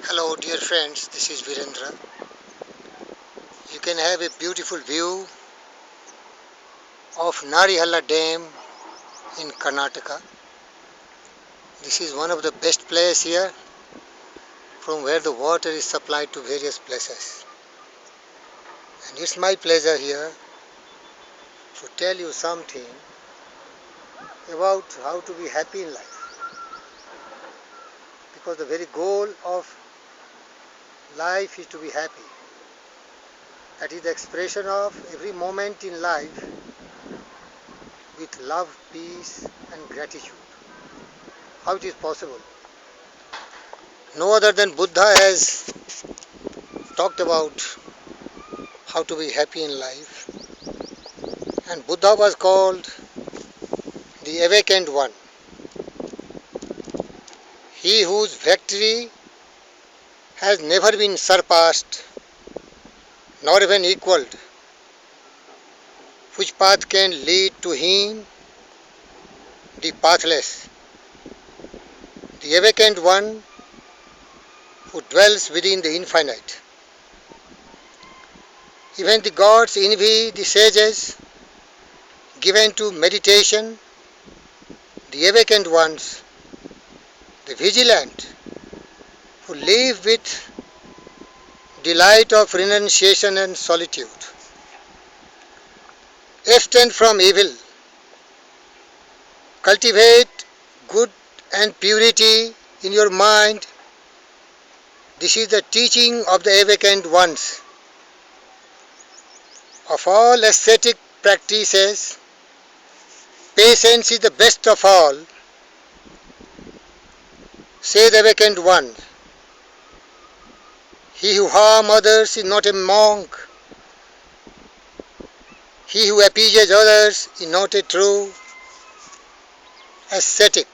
Hello dear friends, this is Virendra. You can have a beautiful view of Narihalla Dam in Karnataka. This is one of the best places here from where the water is supplied to various places. And it's my pleasure here to tell you something about how to be happy in life. Because the very goal of life is to be happy. That is the expression of every moment in life with love, peace and gratitude. How it is possible? No other than Buddha has talked about how to be happy in life. And Buddha was called the awakened one. He whose victory has never been surpassed nor even equaled. Which path can lead to him? The pathless. The awakened one who dwells within the infinite. Even the gods envy the sages given to meditation, the awakened ones, the vigilant who live with delight of renunciation and solitude. Abstain from evil, cultivate good and purity in your mind. This is the teaching of the awakened ones. Of all ascetic practices, patience is the best of all, say the awakened one. He who harms others is not a monk. He who appeases others is not a true ascetic.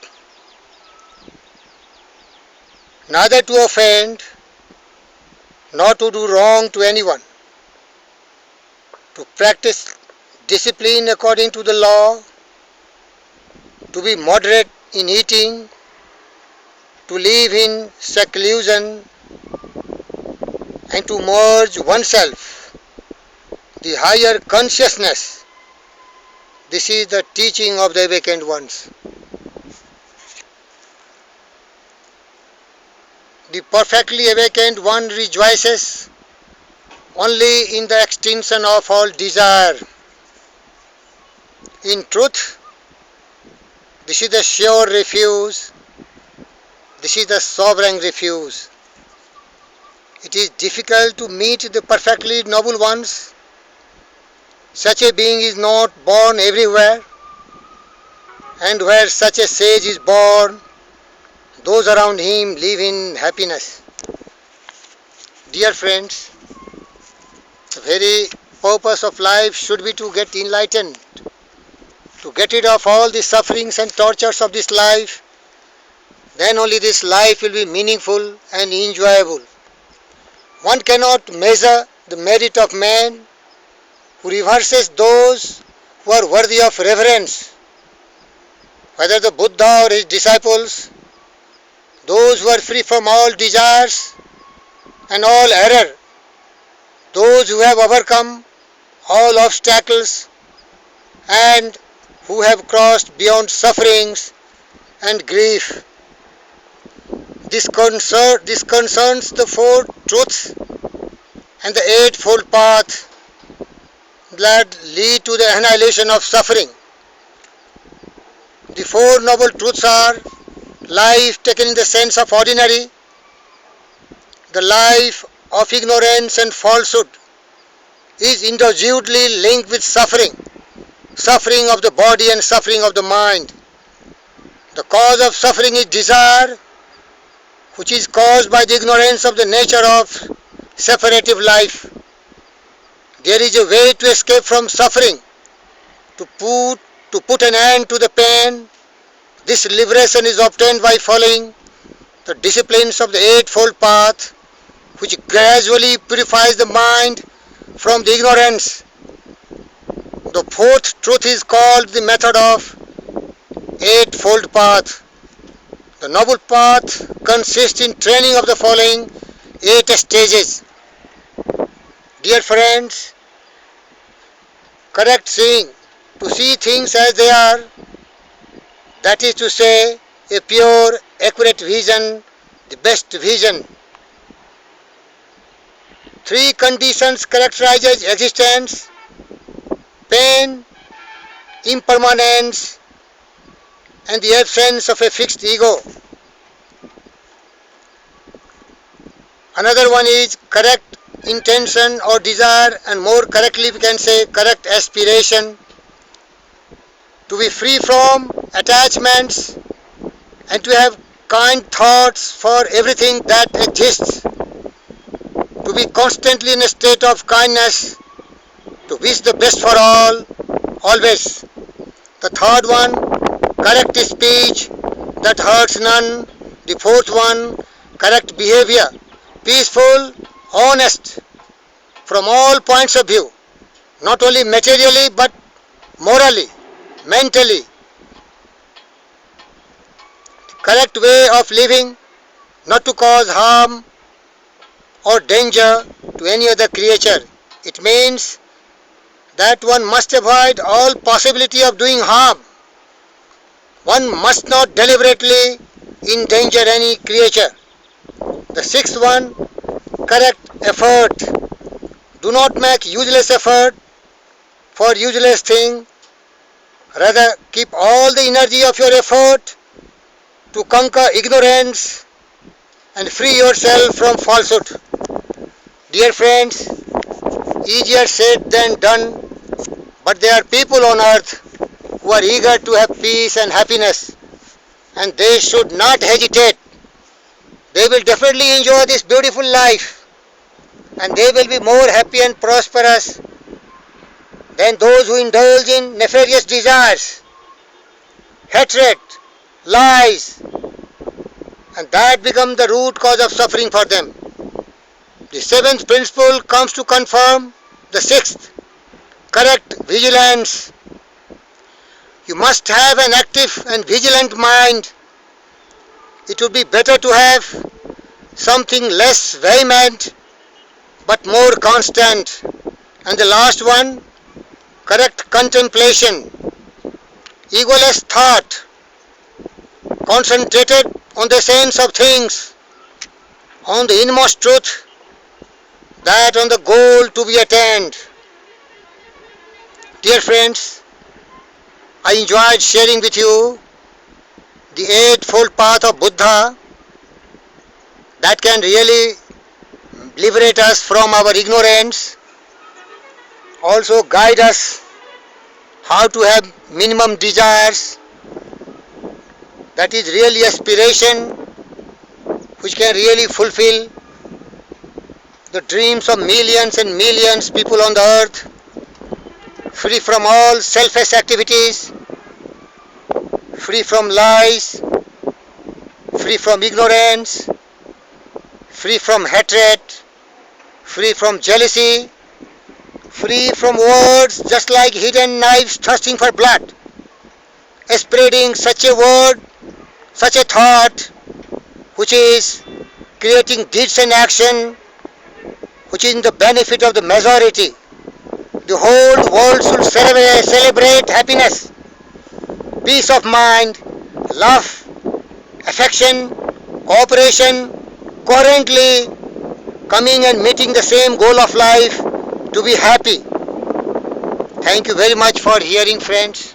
Neither to offend, nor to do wrong to anyone. To practice discipline according to the law, to be moderate in eating, to live in seclusion, and to merge oneself, the higher consciousness. This is the teaching of the awakened ones. The perfectly awakened one rejoices only in the extinction of all desire. In truth, this is the sure refuge. This is the sovereign refuge. It is difficult to meet the perfectly noble ones. Such a being is not born everywhere, and where such a sage is born, those around him live in happiness. Dear friends, the very purpose of life should be to get enlightened, to get rid of all the sufferings and tortures of this life. Then only this life will be meaningful and enjoyable. One cannot measure the merit of man who reverses those who are worthy of reverence, whether the Buddha or his disciples, those who are free from all desires and all error, those who have overcome all obstacles and who have crossed beyond sufferings and grief. This concerns the four truths and the eightfold path that lead to the annihilation of suffering. The four noble truths are life taken in the sense of ordinary, the life of ignorance and falsehood is indissolubly linked with suffering, suffering of the body and suffering of the mind. The cause of suffering is desire, which is caused by the ignorance of the nature of separative life. There is a way to escape from suffering, to put an end to the pain. This liberation is obtained by following the disciplines of the eightfold path, which gradually purifies the mind from the ignorance. The fourth truth is called the method of eightfold path. The The noble path consists in training of the following 8 stages. Dear friends, correct seeing, to see things as they are, that is to say, a pure, accurate vision, the best vision. 3 conditions characterize existence: pain, impermanence, and the absence of a fixed ego. Another one is correct intention or desire, and more correctly we can say correct aspiration. To be free from attachments and to have kind thoughts for everything that exists. To be constantly in a state of kindness, to wish the best for all, always. The third one, correct speech that hurts none. The fourth one, correct behavior, peaceful, honest from all points of view, not only materially but morally, mentally. Correct way of living, not to cause harm or danger to any other creature. It means that one must avoid all possibility of doing harm. One must not deliberately endanger any creature. The sixth one, correct effort. Do not make useless effort for useless thing. Rather, keep all the energy of your effort to conquer ignorance and free yourself from falsehood. Dear friends, easier said than done, but there are people on earth who are eager to have peace and happiness, and they should not hesitate. They will definitely enjoy this beautiful life, and they will be more happy and prosperous than those who indulge in nefarious desires, hatred, lies, and that become the root cause of suffering for them. The seventh principle comes to confirm the sixth, correct vigilance. You must have an active and vigilant mind. It would be better to have something less vehement but more constant. And the last one, correct contemplation, egoless thought, concentrated on the essence of things, on the inmost truth, that on the goal to be attained. Dear friends, I enjoyed sharing with you the eightfold path of Buddha that can really liberate us from our ignorance, also guide us how to have minimum desires, that is really aspiration which can really fulfill the dreams of millions and millions people on the earth, free from all selfish activities, free from lies, free from ignorance, free from hatred, free from jealousy, free from words just like hidden knives thirsting for blood, spreading such a word, such a thought, which is creating deeds and action, which is in the benefit of the majority. The whole world should celebrate happiness, peace of mind, love, affection, cooperation, coherently coming and meeting the same goal of life, to be happy. Thank you very much for hearing, friends.